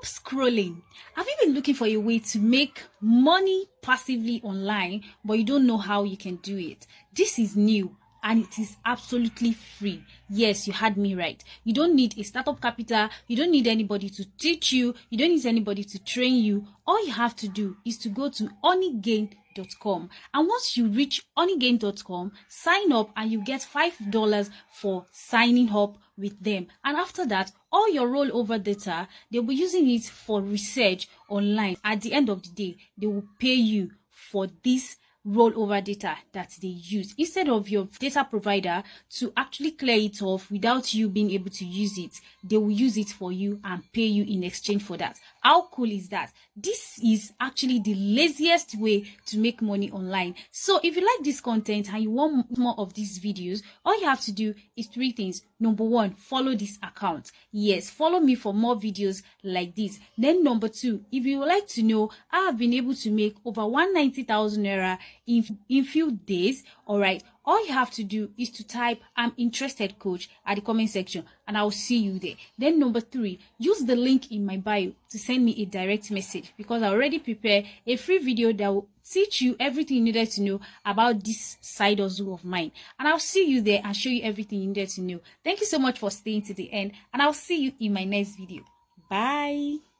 Scrolling. Have you been looking for a way to make money passively online, but you don't know how you can do it? This is new and it is absolutely free. Yes, you heard me right. You don't need a startup capital. You don't need anybody to teach you. You don't need anybody to train you. All you have to do is to go to honeygain.com, and once you reach honeygain.com, sign up and you get $5 for signing up with them. And after that, all your rollover data, they'll be using it for research online. At the end of the day, they will pay you for this rollover data that they use, instead of your data provider to actually clear it off without you being able to use it. They will use it for you and pay you in exchange for that. How cool is that? This is actually the laziest way to make money online. So if you like this content and you want more of these videos, all you have to do is 3 things. Number 1, follow this account. Yes, follow me for more videos like this. Then number 2, if you would like to know how I've been able to make over 190,000 naira in few days, all right, all you have to do is to type "I'm interested coach" at the comment section and I'll see you there. Then number 3, use the link in my bio to send me a direct message, because I already prepared a free video that will teach you everything you needed to know about this side hustle of mine, and I'll see you there and show you everything you needed to know. Thank you so much for staying to the end, and I'll see you in my next video. Bye.